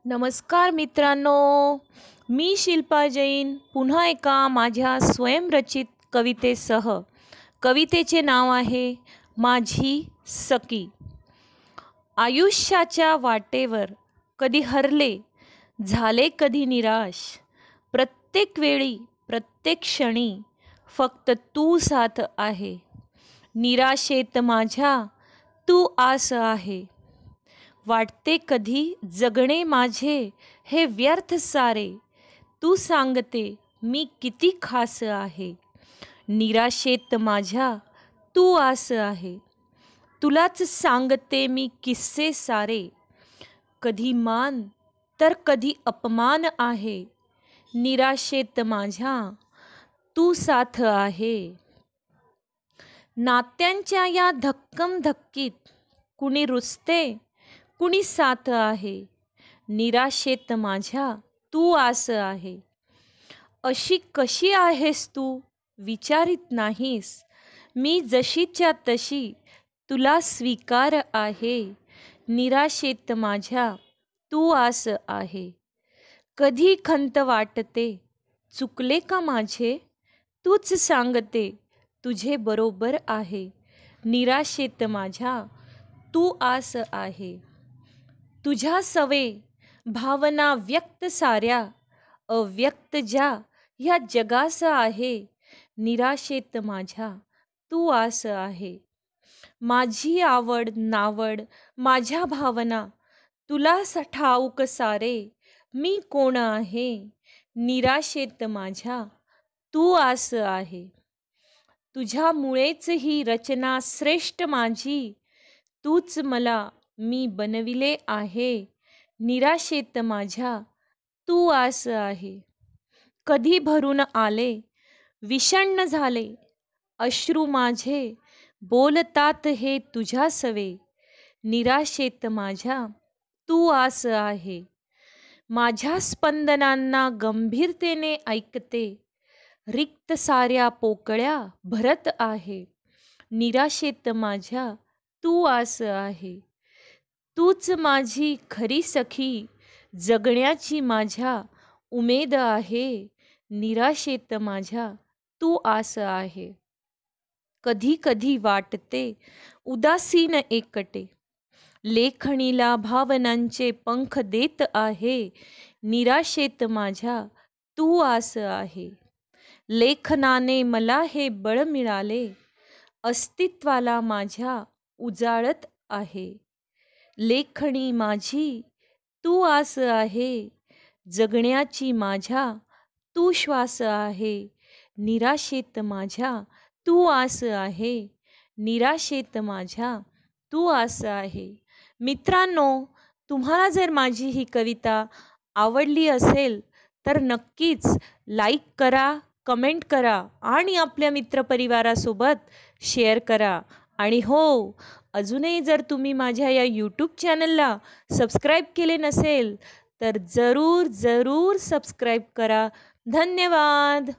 नमस्कार मित्रांनो, मी शिल्पा जैन पुन्हा एका माझ्या स्वयंरचित कवितेसह. कवितेचे नाव आहे माझी सखी. आयुष्याच्या वाटेवर कधी हरले, झाले कधी निराश, प्रत्येक वेळी प्रत्येक क्षणी फक्त तू साथ आहे. निराशेत माझ्या तू आस आहे. वाटते कधी जगणे माझे हे व्यर्थ सारे, तू सांगते मी किती खास आहे. निराशेत माझ्या तू आस आहे. तुलाच सांगते मी किस्से सारे, कधी मान तर कधी अपमान आहे. निराशेत माझ्या तू साथ आहे. नात्यांच्या या धक्कमधक्कीत कुणी रुसते, कुणी साथ आहे. निराशेत माझ्या तू आस आहे. अशी कशी आहेस तू विचारित नाहीस, मी जशीच्या तशी तुला स्वीकार आहे. निराशेत माझ्या तू आस आहे. कधी खंत वाटते चुकले का माझे, तूच सांगते तुझे बरोबर आहे. निराशेत माझ्या तू आस आहे. तुझ्या सवे भावना व्यक्त साऱ्या, अव्यक्त ज्या ह्या जगास आहे. निराशेत माझ्या तू आस आहे. माझी आवड नावड माझ्या भावना तुला ठाऊक सारे, मी कोण आहे. निराशेत माझ्या तू आस आहे. तुझ्यामुळेच ही रचना श्रेष्ठ माझी, तूच मला मी बनविले आहे. निराशेत माझ्या तू आस आहे. कधी भरून आले विषण्ण झाले अश्रू माझे, बोलतात हे तुझ्या सवे. निराशेत माझ्या तू आस आहे. माझ्या स्पंदनांना गंभीरतेने ऐकते, रिक्त साऱ्या पोकळ्या भरत आहे. निराशेत माझ्या तू आस आहे. तूच माझी खरी सखी, जगण्याची माझ्या उमेद आहे. निराशेत माझ्या तू आस आहे. कधी कधी वाटते उदासीन एकटे, लेखणीला भावनांचे पंख देत आहे. निराशेत माझ्या तू आस आहे. लेखनाने मला हे बळ मिळाले, अस्तित्वाला माझ्या उजाळत आहे. लेखणी माझी तू आस आहे. जगण्याची माझ्या तू श्वास आहे. निराशेत माझ्या तू आस आहे. निराशेत माझ्या तू आस आहे. मित्रांनो, तुम्हाला जर माझी ही कविता आवडली असेल तर नक्कीच लाईक करा, कमेंट करा आणि आपल्या मित्रपरिवारासोबत शेअर करा. आणि हो, अजूनही जर तुम्ही माझ्या या यूट्यूब चॅनलला सबस्क्राईब केले नसेल तर जरूर सबस्क्राईब करा. धन्यवाद.